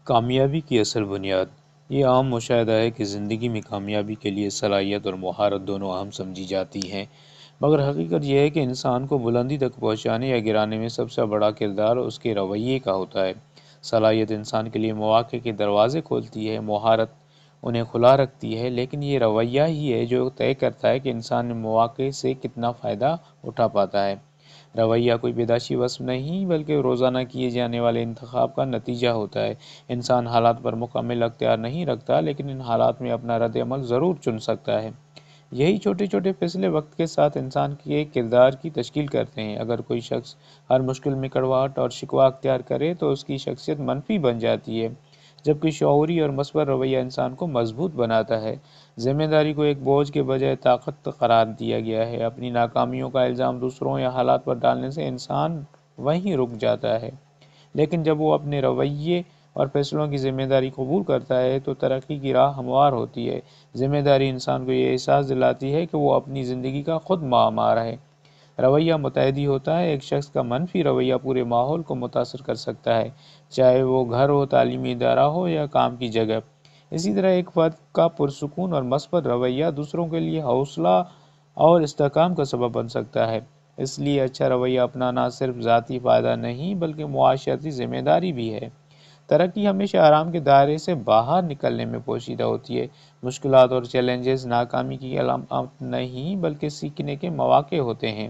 کامیابی کی اصل بنیاد۔ یہ عام مشاہدہ ہے کہ زندگی میں کامیابی کے لیے صلاحیت اور مہارت دونوں اہم سمجھی جاتی ہیں، مگر حقیقت یہ ہے کہ انسان کو بلندی تک پہنچانے یا گرانے میں سب سے بڑا کردار اس کے رویے کا ہوتا ہے۔ صلاحیت انسان کے لیے مواقع کے دروازے کھولتی ہے، مہارت انہیں کھلا رکھتی ہے، لیکن یہ رویہ ہی ہے جو طے کرتا ہے کہ انسان مواقع سے کتنا فائدہ اٹھا پاتا ہے۔ رویہ کوئی پیدائشی وصف نہیں بلکہ روزانہ کیے جانے والے انتخاب کا نتیجہ ہوتا ہے۔ انسان حالات پر مکمل اختیار نہیں رکھتا، لیکن ان حالات میں اپنا رد عمل ضرور چن سکتا ہے۔ یہی چھوٹے چھوٹے فیصلے وقت کے ساتھ انسان کے کردار کی تشکیل کرتے ہیں۔ اگر کوئی شخص ہر مشکل میں کڑواہٹ اور شکوہ اختیار کرے تو اس کی شخصیت منفی بن جاتی ہے، جبکہ شعوری اور مثبت رویہ انسان کو مضبوط بناتا ہے۔ ذمہ داری کو ایک بوجھ کے بجائے طاقت قرار دیا گیا ہے۔ اپنی ناکامیوں کا الزام دوسروں یا حالات پر ڈالنے سے انسان وہیں رک جاتا ہے، لیکن جب وہ اپنے رویے اور فیصلوں کی ذمہ داری قبول کرتا ہے تو ترقی کی راہ ہموار ہوتی ہے۔ ذمہ داری انسان کو یہ احساس دلاتی ہے کہ وہ اپنی زندگی کا خود معمار ہے۔ رویہ متعدی ہوتا ہے۔ ایک شخص کا منفی رویہ پورے ماحول کو متاثر کر سکتا ہے، چاہے وہ گھر ہو، تعلیمی ادارہ ہو یا کام کی جگہ۔ اسی طرح ایک فرد کا پرسکون اور مثبت رویہ دوسروں کے لیے حوصلہ اور استحکام کا سبب بن سکتا ہے۔ اس لیے اچھا رویہ اپنانا صرف ذاتی فائدہ نہیں بلکہ معاشرتی ذمہ داری بھی ہے۔ ترقی ہمیشہ آرام کے دائرے سے باہر نکلنے میں پوشیدہ ہوتی ہے۔ مشکلات اور چیلنجز ناکامی کی علامت نہیں بلکہ سیکھنے کے مواقع ہوتے ہیں۔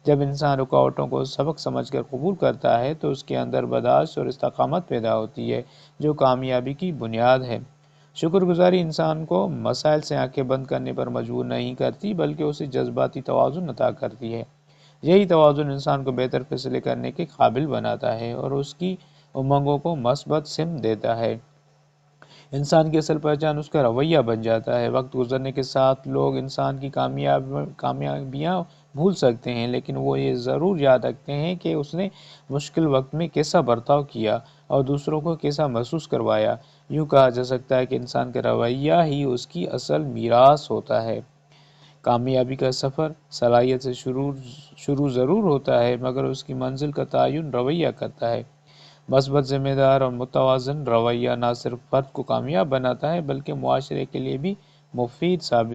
جب انسان رکاوٹوں کو سبق سمجھ کر قبول کرتا ہے تو اس کے اندر برداشت اور استقامت پیدا ہوتی ہے، جو کامیابی کی بنیاد ہے۔ شکر گزاری انسان کو مسائل سے آنکھیں بند کرنے پر مجبور نہیں کرتی بلکہ اسے جذباتی توازن عطا کرتی ہے۔ یہی توازن انسان کو بہتر فیصلے کرنے کے قابل بناتا ہے اور اس کی امنگوں کو مثبت سمت دیتا ہے۔ انسان کی اصل پہچان اس کا رویہ بن جاتا ہے۔ وقت گزرنے کے ساتھ لوگ انسان کی کامیابیاں بھول سکتے ہیں، لیکن وہ یہ ضرور یاد رکھتے ہیں کہ اس نے مشکل وقت میں کیسا برتاؤ کیا اور دوسروں کو کیسا محسوس کروایا۔ یوں کہا جا سکتا ہے کہ انسان کا رویہ ہی اس کی اصل میراث ہوتا ہے۔ کامیابی کا سفر صلاحیت سے شروع ضرور ہوتا ہے، مگر اس کی منزل کا تعین رویہ کرتا ہے۔ مثبت، ذمہ دار اور متوازن رویہ نہ صرف فرد کو کامیاب بناتا ہے بلکہ معاشرے کے لیے بھی مفید ثابت